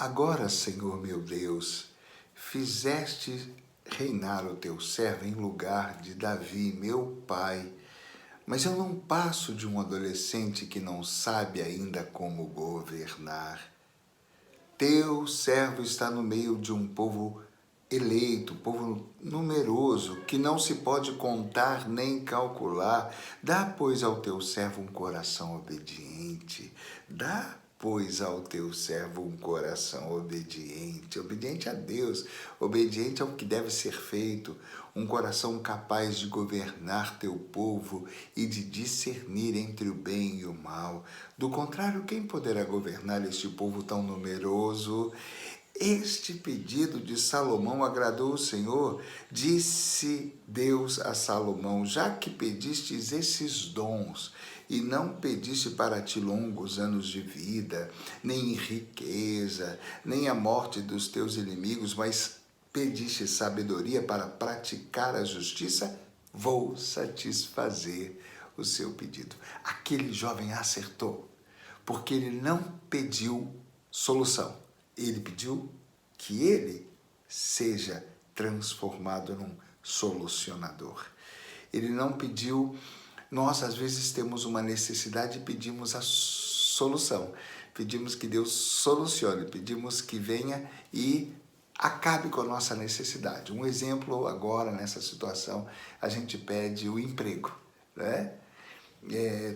Agora, Senhor meu Deus, fizeste reinar o teu servo em lugar de Davi, meu pai, mas eu não passo de um adolescente que não sabe ainda como governar. Teu servo está no meio de um povo eleito, povo numeroso, que não se pode contar nem calcular. Dá, pois, ao teu servo um coração obediente. Dá, pois, ao teu servo um coração obediente, obediente a Deus, obediente ao que deve ser feito, um coração capaz de governar teu povo e de discernir entre o bem e o mal. Do contrário, quem poderá governar este povo tão numeroso? Este pedido de Salomão agradou o Senhor. Disse Deus a Salomão: já que pedistes esses dons, e não pediste para ti longos anos de vida, nem riqueza, nem a morte dos teus inimigos, mas pediste sabedoria para praticar a justiça, vou satisfazer o seu pedido. Aquele jovem acertou, porque ele não pediu solução. Ele pediu que ele seja transformado num solucionador. Ele não pediu. Nós, às vezes, temos uma necessidade e pedimos a solução. Pedimos que Deus solucione, pedimos que venha e acabe com a nossa necessidade. Um exemplo agora, nessa situação, a gente pede o emprego, né?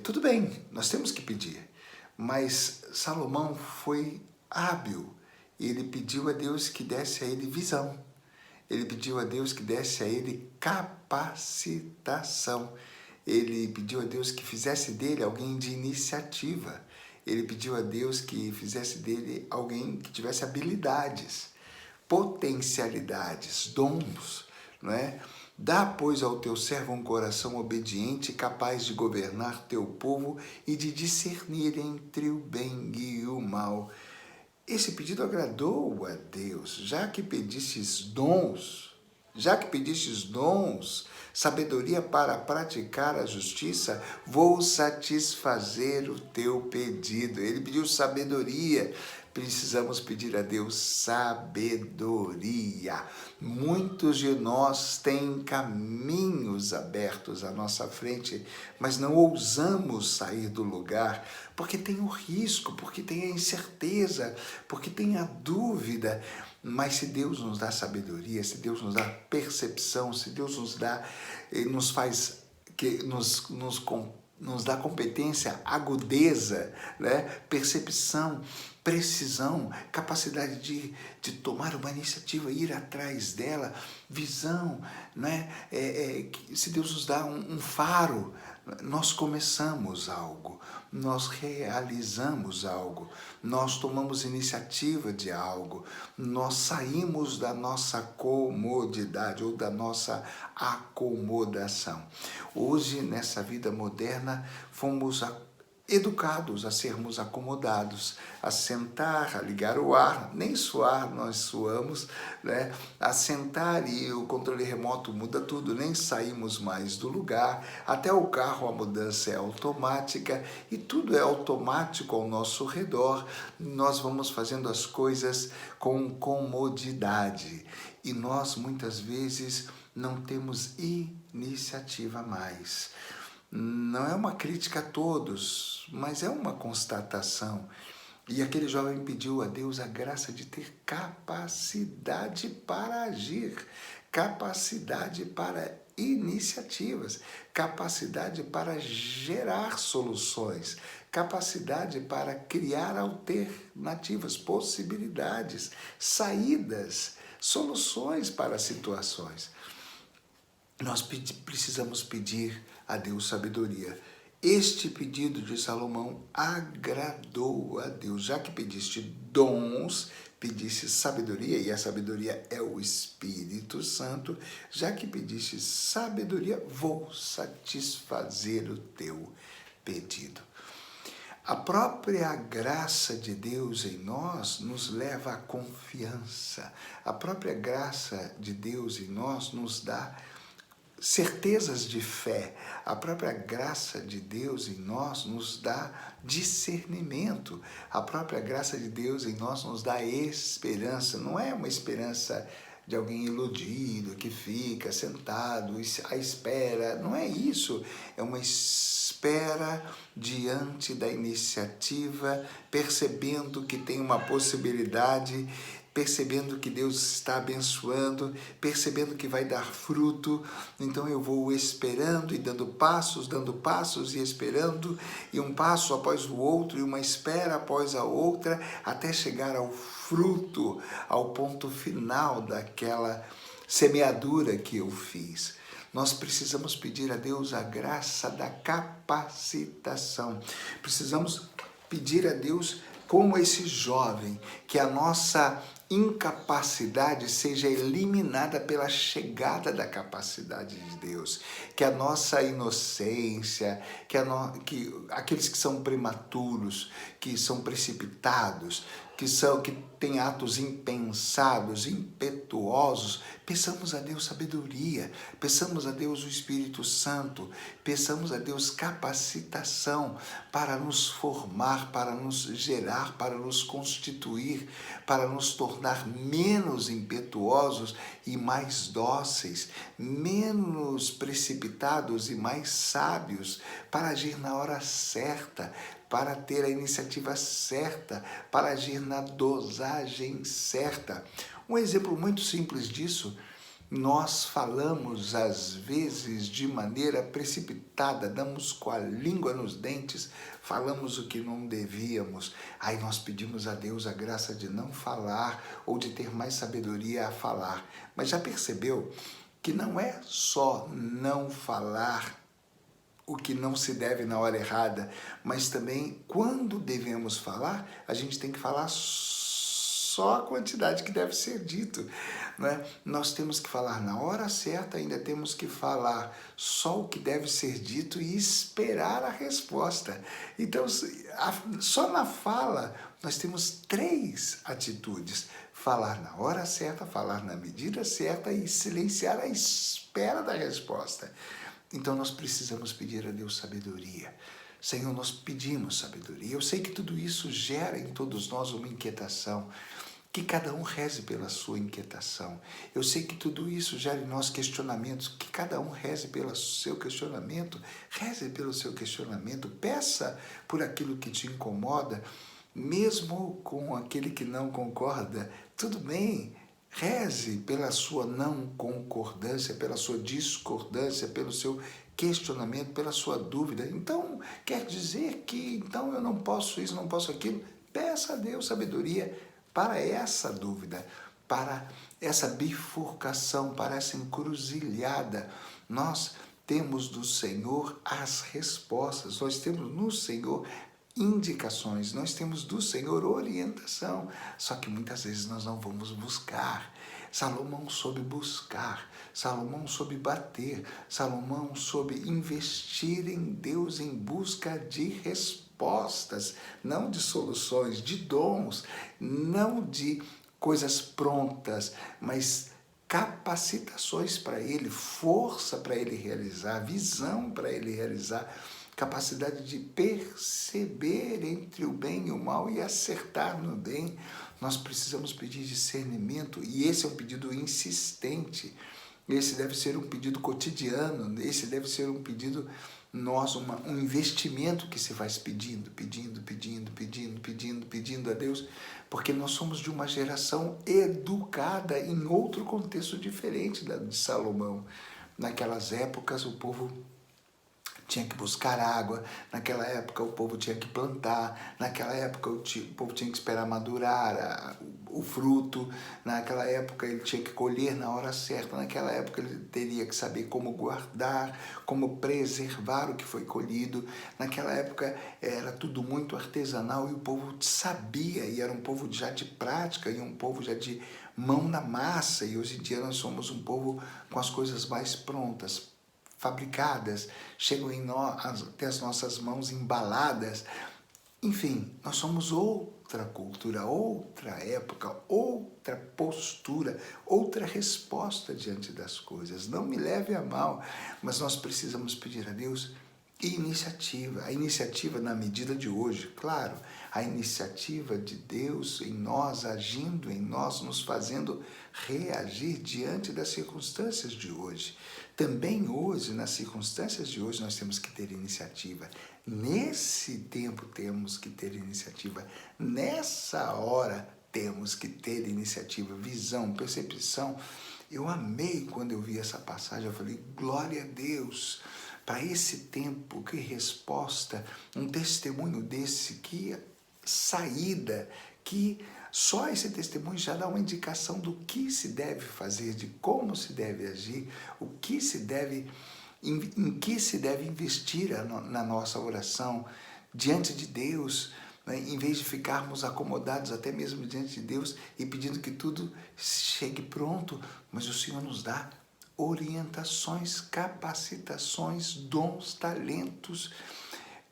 Tudo bem, nós temos que pedir, mas Salomão foi hábil. Ele pediu a Deus que desse a ele visão. Ele pediu a Deus que desse a ele capacitação. Ele pediu a Deus que fizesse dele alguém de iniciativa. Ele pediu a Deus que fizesse dele alguém que tivesse habilidades, potencialidades, dons, não é? Dá, pois, ao teu servo um coração obediente, capaz de governar teu povo e de discernir entre o bem e o mal. Esse pedido agradou a Deus, já que pedistes dons, sabedoria para praticar a justiça, vou satisfazer o teu pedido. Ele pediu sabedoria. Precisamos pedir a Deus sabedoria. Muitos de nós têm caminhos abertos à nossa frente, mas não ousamos sair do lugar, porque tem o risco, porque tem a incerteza, porque tem a dúvida. Mas se Deus nos dá sabedoria, se Deus nos dá percepção, se Deus nos dá, nos faz, que nos dá competência, agudeza, né? Percepção, precisão, capacidade de tomar uma iniciativa, ir atrás dela, visão, né? Se Deus nos dá um faro, nós começamos algo, nós realizamos algo, nós tomamos iniciativa de algo, nós saímos da nossa comodidade ou da nossa acomodação. Hoje, nessa vida moderna, fomos educados a sermos acomodados, a sentar, a ligar o ar, nem suar nós suamos, né? A sentar e o controle remoto muda tudo, nem saímos mais do lugar, até o carro a mudança é automática e tudo é automático ao nosso redor, nós vamos fazendo as coisas com comodidade e nós muitas vezes não temos iniciativa mais. Não é uma crítica a todos, mas é uma constatação. E aquele jovem pediu a Deus a graça de ter capacidade para agir, capacidade para iniciativas, capacidade para gerar soluções, capacidade para criar alternativas, possibilidades, saídas, soluções para situações. Nós precisamos pedir a Deus sabedoria. Este pedido de Salomão agradou a Deus. Já que pediste dons, pediste sabedoria, e a sabedoria é o Espírito Santo. Já que pediste sabedoria, vou satisfazer o teu pedido. A própria graça de Deus em nós nos leva à confiança. A própria graça de Deus em nós nos dá certezas de fé. A própria graça de Deus em nós nos dá discernimento. A própria graça de Deus em nós nos dá esperança. Não é uma esperança de alguém iludido que fica sentado à espera. Não é isso. É uma espera diante da iniciativa, percebendo que tem uma possibilidade, percebendo que Deus está abençoando, percebendo que vai dar fruto. Então eu vou esperando e dando passos e esperando, e um passo após o outro, e uma espera após a outra, até chegar ao fruto, ao ponto final daquela semeadura que eu fiz. Nós precisamos pedir a Deus a graça da capacitação. Precisamos pedir a Deus, como esse jovem, que a nossa incapacidade seja eliminada pela chegada da capacidade de Deus, que a nossa inocência, que aqueles que são prematuros, que são precipitados, que têm atos impensados, impetuosos, peçamos a Deus sabedoria, peçamos a Deus o Espírito Santo, peçamos a Deus capacitação para nos formar, para nos gerar, para nos constituir, para nos tornar menos impetuosos e mais dóceis, menos precipitados e mais sábios, para agir na hora certa, para ter a iniciativa certa, para agir na dosagem certa. Um exemplo muito simples disso: nós falamos às vezes de maneira precipitada, damos com a língua nos dentes, falamos o que não devíamos. Aí nós pedimos a Deus a graça de não falar ou de ter mais sabedoria a falar. Mas já percebeu que não é só não falar o que não se deve na hora errada, mas também quando devemos falar, a gente tem que falar só a quantidade que deve ser dito, né? Nós temos que falar na hora certa, ainda temos que falar só o que deve ser dito e esperar a resposta. Então, só na fala, nós temos 3 atitudes: falar na hora certa, falar na medida certa e silenciar a espera da resposta. Então nós precisamos pedir a Deus sabedoria. Senhor, nós pedimos sabedoria. Eu sei que tudo isso gera em todos nós uma inquietação. Que cada um reze pela sua inquietação. Eu sei que tudo isso gera em nós questionamentos. Que cada um reze pelo seu questionamento. Reze pelo seu questionamento. Peça por aquilo que te incomoda, mesmo com aquele que não concorda. Tudo bem. Reze pela sua não concordância, pela sua discordância, pelo seu questionamento, pela sua dúvida. Então, quer dizer que então eu não posso isso, não posso aquilo? Peça a Deus sabedoria para essa dúvida, para essa bifurcação, para essa encruzilhada. Nós temos do Senhor as respostas, nós temos no Senhor indicações, nós temos do Senhor orientação, só que muitas vezes nós não vamos buscar. Salomão soube buscar, Salomão soube bater, Salomão soube investir em Deus em busca de respostas, não de soluções, de dons, não de coisas prontas, mas capacitações para ele, força para ele realizar, visão para ele realizar, capacidade de perceber entre o bem e o mal e acertar no bem. Nós precisamos pedir discernimento, e esse é um pedido insistente, esse deve ser um pedido cotidiano, esse deve ser um pedido nosso, um investimento que se faz pedindo a Deus, porque nós somos de uma geração educada em outro contexto diferente da de Salomão. Naquelas épocas o povo tinha que buscar água, naquela época o povo tinha que plantar, naquela época o povo tinha que esperar madurar o fruto, naquela época ele tinha que colher na hora certa, naquela época ele teria que saber como guardar, como preservar o que foi colhido, naquela época era tudo muito artesanal e o povo sabia, e era um povo já de prática, e um povo já de mão na massa, e hoje em dia nós somos um povo com as coisas mais prontas, fabricadas, chegam em nós, até as nossas mãos embaladas. Enfim, nós somos outra cultura, outra época, outra postura, outra resposta diante das coisas. Não me leve a mal, mas nós precisamos pedir a Deus iniciativa. A iniciativa na medida de hoje, claro, a iniciativa de Deus em nós, agindo em nós, nos fazendo reagir diante das circunstâncias de hoje. Também hoje, nas circunstâncias de hoje, nós temos que ter iniciativa. Nesse tempo temos que ter iniciativa. Nessa hora temos que ter iniciativa, visão, percepção. Eu amei quando eu vi essa passagem, eu falei, glória a Deus, para esse tempo, que resposta, um testemunho desse, que saída, que só esse testemunho já dá uma indicação do que se deve fazer, de como se deve agir, o que se deve, em que se deve investir na nossa oração diante de Deus, né? Em vez de ficarmos acomodados até mesmo diante de Deus e pedindo que tudo chegue pronto, mas o Senhor nos dá orientações, capacitações, dons, talentos,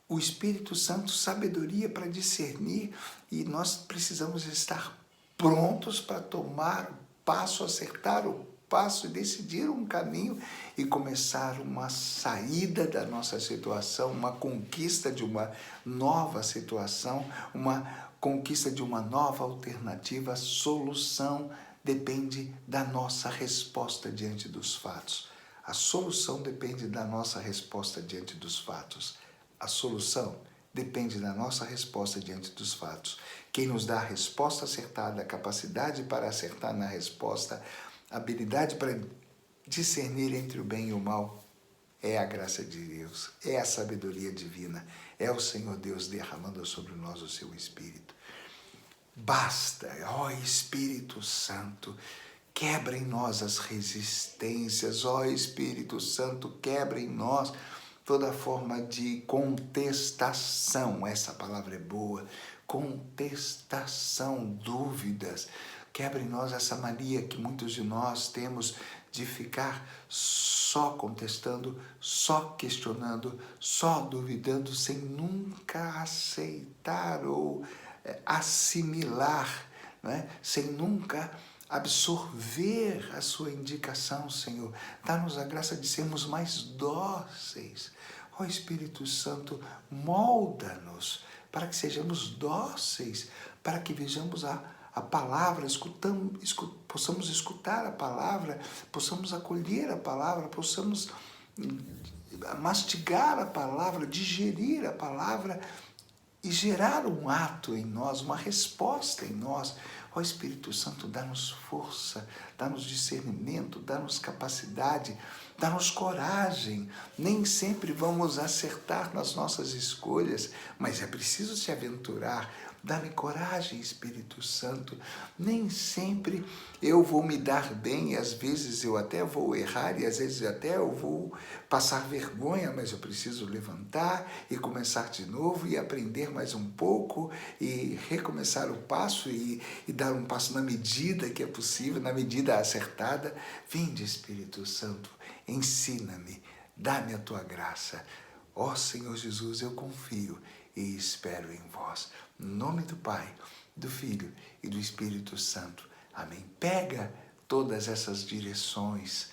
o Espírito Santo, sabedoria para discernir, e nós precisamos estar prontos para tomar o passo, acertar o passo e decidir um caminho e começar uma saída da nossa situação, uma conquista de uma nova situação, uma conquista de uma nova alternativa. A solução depende da nossa resposta diante dos fatos. A solução depende da nossa resposta diante dos fatos. A solução depende da nossa resposta diante dos fatos. Quem nos dá a resposta acertada, a capacidade para acertar na resposta, a habilidade para discernir entre o bem e o mal, é a graça de Deus, é a sabedoria divina, é o Senhor Deus derramando sobre nós o seu Espírito. Basta, ó Espírito Santo, quebra em nós as resistências, ó Espírito Santo, quebra em nós toda forma de contestação, essa palavra é boa, contestação, dúvidas. Quebra em nós essa mania que muitos de nós temos de ficar só contestando, só questionando, só duvidando, sem nunca aceitar ou assimilar, né? Sem nunca absorver a sua indicação, Senhor. Dá-nos a graça de sermos mais dóceis. Ó Espírito Santo, molda-nos para que sejamos dóceis, para que vejamos a palavra, possamos escutar a palavra, possamos acolher a palavra, possamos mastigar a palavra, digerir a palavra e gerar um ato em nós, uma resposta em nós. Ó Espírito Santo, dá-nos força, dá-nos discernimento, dá-nos capacidade, dá-nos coragem. Nem sempre vamos acertar nas nossas escolhas, mas é preciso se aventurar. Dá-me coragem, Espírito Santo. Nem sempre eu vou me dar bem, e às vezes eu até vou errar, e às vezes até eu vou passar vergonha, mas eu preciso levantar e começar de novo e aprender mais um pouco e recomeçar o passo e dar um passo na medida que é possível, na medida acertada. Vinde, Espírito Santo, ensina-me, dá-me a tua graça. Ó Senhor Jesus, eu confio e espero em vós. Em nome do Pai, do Filho e do Espírito Santo. Amém. Pega todas essas direções,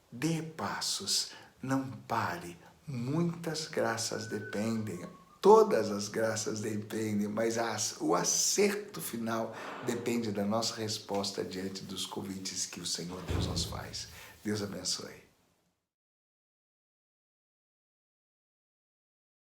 dê passos, não pare. Muitas graças dependem, todas as graças dependem, mas o acerto final depende da nossa resposta diante dos convites que o Senhor Deus nos faz. Deus abençoe.